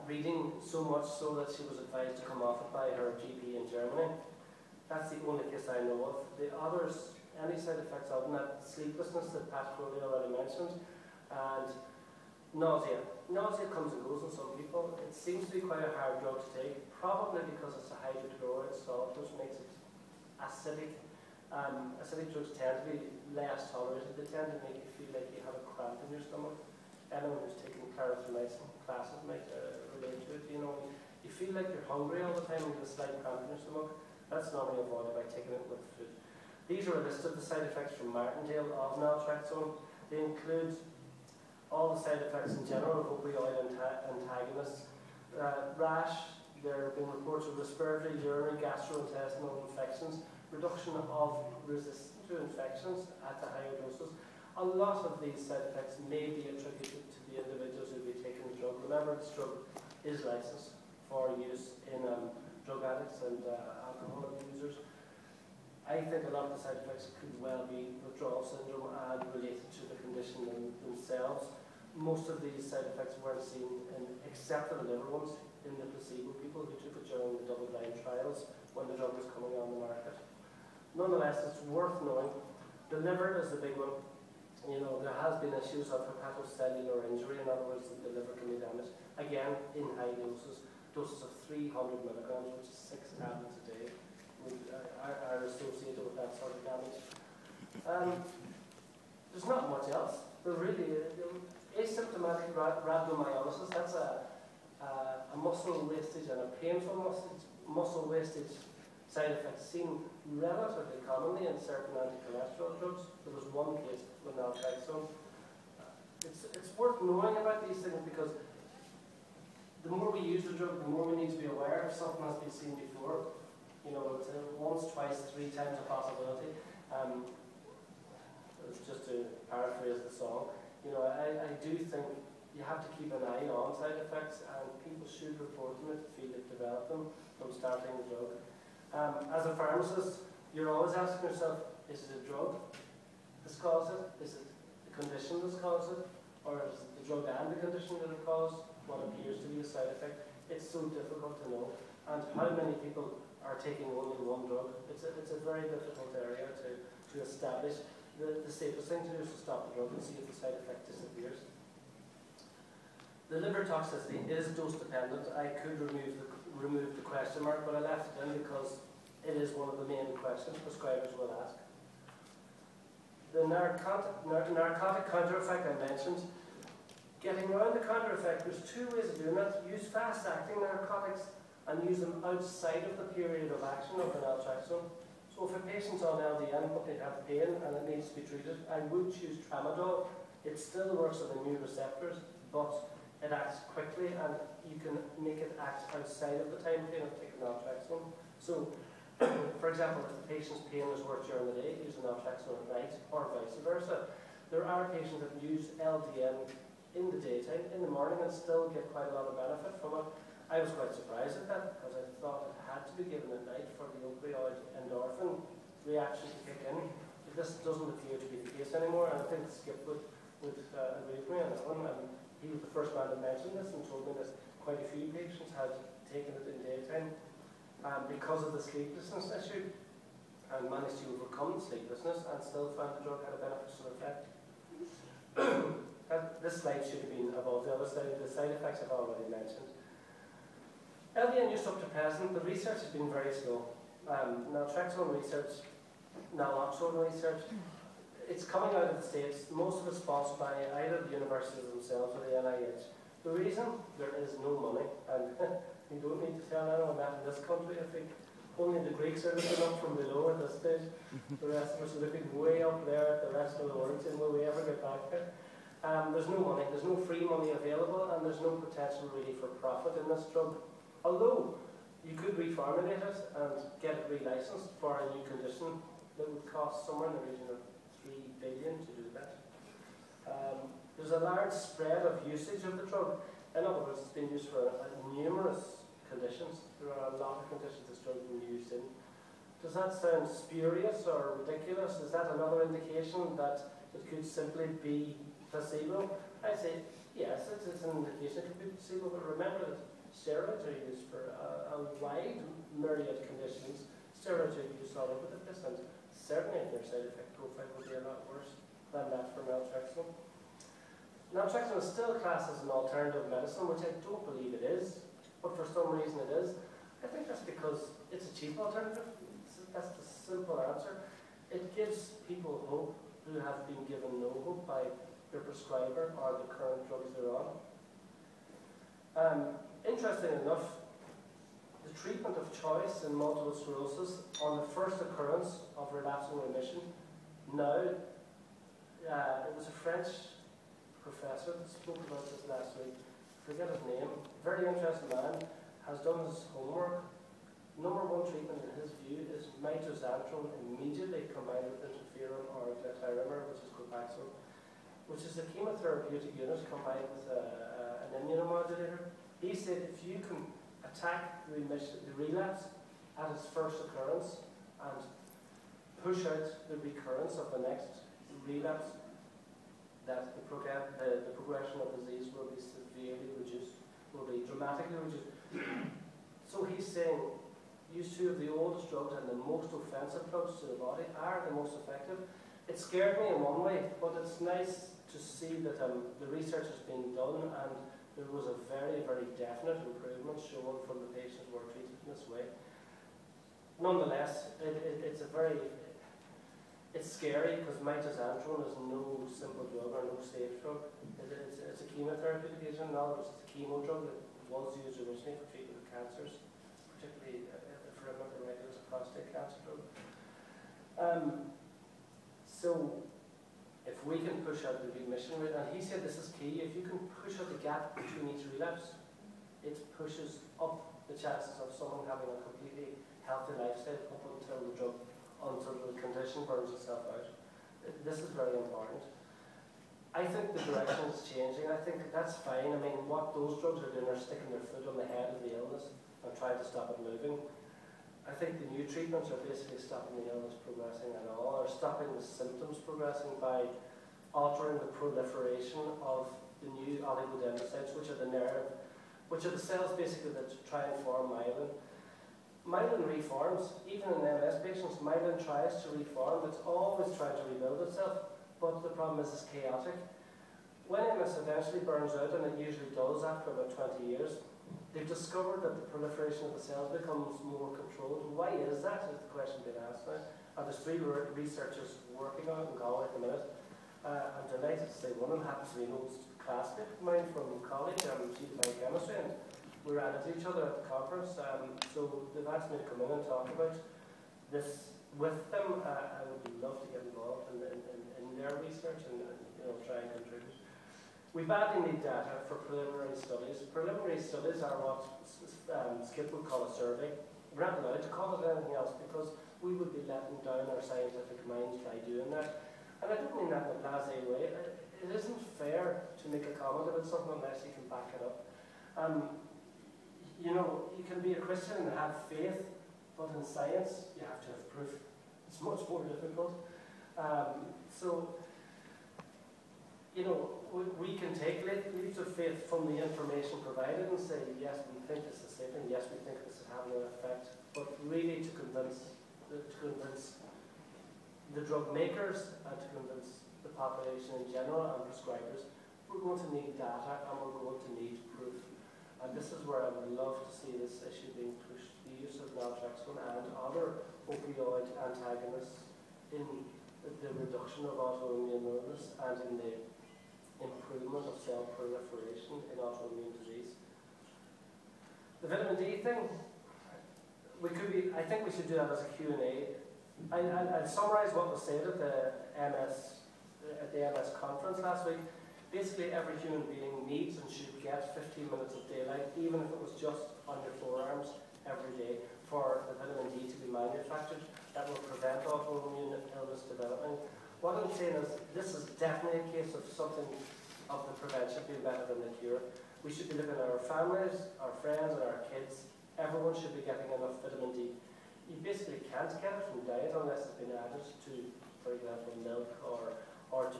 reading so much so that she was advised to come off it by her GP in Germany. That's the only case I know of. The others, any side effects of that, sleeplessness that Pat Crowley already mentioned, and nausea. Nausea comes and goes in some people. It seems to be quite a hard drug to take, probably because it's a hydrate chloride salt, which makes it acidic. Acidic drugs tend to be less tolerated. They tend to make you feel like you have a cramp in your stomach. Anyone who's taken clarithromycin classes might relate to it. You know, you feel like you're hungry all the time and you have a slight cramp in your stomach. That's normally avoided by taking it with food. These are a list of the side effects from Martindale of naltrexone. They include all the side effects in general of opioid antagonists. Rash, there have been reports of respiratory, urinary, gastrointestinal infections, reduction of resistance to infections at the higher doses. A lot of these side effects may be attributed to the individuals who will be taking the drug. Remember, this drug is licensed for use in drug addicts and alcohol abusers. I think a lot of the side effects could well be withdrawal syndrome and related to the condition themselves. Most of these side effects weren't seen, except for the liver ones, in the placebo people who took it during the double-blind trials when the drug was coming on the market. Nonetheless, it's worth knowing. The liver is the big one. You know, there has been issues of hepatocellular injury, in other words, that the liver can be damaged. Again, in high doses of 300 milligrams, which is 6 tablets a day, are associated with that sort of damage. There's not much else. There really asymptomatic rhabdomyolysis, that's a muscle wastage and a painful muscle wastage side effect seen relatively commonly in certain anti-cholesterol drugs. There was one case with naltrexone. It's worth knowing about these things because the more we use the drug, the more we need to be aware if something has been seen before. You know, it's once, twice, 3 times a possibility. Just to paraphrase the song, you know, I do think you have to keep an eye on side effects, and people should report them if they feel they've developed them from starting the drug. As a pharmacist, you're always asking yourself, is it a drug that's caused it? Is it the condition that's caused it? Or is it the drug and the condition that have caused what appears to be a side effect? It's so difficult to know. And how many people are taking only one drug? It's a very difficult area to establish. The safest thing to do is to stop the drug and see if the side effect disappears. The liver toxicity is dose dependent. I could remove the question mark, but I left it in because it is one of the main questions prescribers will ask. The narcotic counter effect I mentioned. Getting around the counter effect, there's 2 ways of doing that. Use fast-acting narcotics and use them outside of the period of action of the naltrexone. So if a patient's on LDN but they have pain and it needs to be treated, I would choose tramadol. It still works on immune receptors, but it acts quickly and you can make it act outside of the time frame of taking naltrexone. So, for example, if the patient's pain is worse during the day, use naltrexone at night, or vice versa. There are patients that use LDN in the daytime, in the morning, and still get quite a lot of benefit from it. I was quite surprised at that because I thought it had to be given at night for the opioid endorphin reaction to kick in. But this doesn't appear to be the case anymore, and I think Skip would agree with me on that one. And he was the first man to mention this and told me that quite a few patients had taken it in daytime because of the sleeplessness issue and managed to overcome sleeplessness and still found the drug had a beneficial effect. This slide should have been above the other side. The side effects I've already mentioned. LDN use up to present, the research has been very slow. Naltrexone research, naloxone research, it's coming out of the States. Most of it sponsored by either the universities themselves or the NIH. The reason? There is no money, and you don't need to tell anyone that in this country. I think only the Greeks are looking up from below at this stage. The rest of us are looking way up there at the rest of the world, saying, will we ever get back there? There's no money, there's no free money available, and there's no potential really for profit in this drug. Although you could reformulate it and get it relicensed for a new condition that would cost somewhere in the region of $3 billion to do that. There's a large spread of usage of the drug. In other words, it's been used for numerous conditions. There are a lot of conditions this drug has been used in. Does that sound spurious or ridiculous? Is that another indication that it could simply be placebo? I'd say yes, it's an indication it could be placebo, but remember that Steroids are used for a wide myriad of conditions. Steroids are used all over the place, and certainly their side effect profile would be a lot worse than that for naltrexone. Naltrexone is still classed as an alternative medicine, which I don't believe it is, but for some reason it is. I think that's because it's a cheap alternative. That's the simple answer. It gives people hope who have been given no hope by their prescriber or the current drugs they're on. Interesting enough, the treatment of choice in multiple sclerosis on the first occurrence of relapsing remission, now, it was a French professor that spoke about this last week, forget his name, very interesting man, has done his homework. Number one treatment in his view is mitoxantrone immediately combined with interferon or glitarimer, which is Copaxone, which is a chemotherapeutic unit combined with an immunomodulator. He said if you can attack the relapse at its first occurrence and push out the recurrence of the next relapse, that the progression of disease will be severely reduced, will be dramatically reduced. So he's saying use two of the oldest drugs and the most offensive drugs to the body are the most effective. It scared me in one way, but it's nice to see that the research has been done and there was a very, very definite improvement shown from the patients who were treated in this way. Nonetheless, it's scary because mitoxantrone is no simple drug or no safe drug. It's a chemotherapeutic agent. Now it's a chemo drug that was used originally for treatment of cancers, particularly, if I remember right, it was a prostate cancer drug. So if we can push out the remission rate, and he said this is key, if you can push out the gap between each relapse, it pushes up the chances of someone having a completely healthy lifestyle up until the condition burns itself out. This is very important. I think the direction is changing. I think that's fine. I mean, what those drugs are doing are sticking their foot on the head of the illness and trying to stop it moving. I think the new treatments are basically stopping the illness progressing at all, or stopping the symptoms progressing by altering the proliferation of the new oligodendrocytes, which are the cells basically that try and form myelin. Myelin reforms, even in MS patients, myelin tries to reform, it's always trying to rebuild itself, but the problem is it's chaotic. When MS eventually burns out, and it usually does after about 20 years, they've discovered that the proliferation of the cells becomes more controlled. Why is that, is the question being asked now. And there's three researchers working on it in Galway at the minute. I'm delighted to say one of them happens to be an old classmate of mine from college, she's biochemistry, and we ran into each other at the conference, so they've asked me to come in and talk about this with them. I would love to get involved in their research and try and contribute. We badly need data for preliminary studies. Preliminary studies are what Skip would call a survey. We're not allowed to call it anything else because we would be letting down our scientific minds by doing that. And I don't mean that in a blasé way. It isn't fair to make a comment about something unless you can back it up. You can be a Christian and have faith, but in science you have to have proof. It's much more difficult. We can take leaps of faith from the information provided and say, yes, we think this is safe, and yes, we think this is having an effect. But really to convince the drug makers and to convince the population in general and prescribers, we're going to need data and we're going to need proof. And this is where I would love to see this issue being pushed, the use of naltrexone and other opioid antagonists in the reduction of autoimmune illness and in the improvement of cell proliferation in autoimmune disease. The vitamin D thing, I think we should do that as a Q&A. I'll summarise what was said at the MS conference last week. Basically, every human being needs and should get 15 minutes of daylight, even if it was just on your forearms every day, for the vitamin D to be manufactured. That will prevent autoimmune illness developing. What I'm saying is, this is definitely a case of something of the prevention being better than the cure. We should be looking at our families, our friends, and our kids. Everyone should be getting enough vitamin D. You basically can't get it from diet unless it's been added to, for example, milk or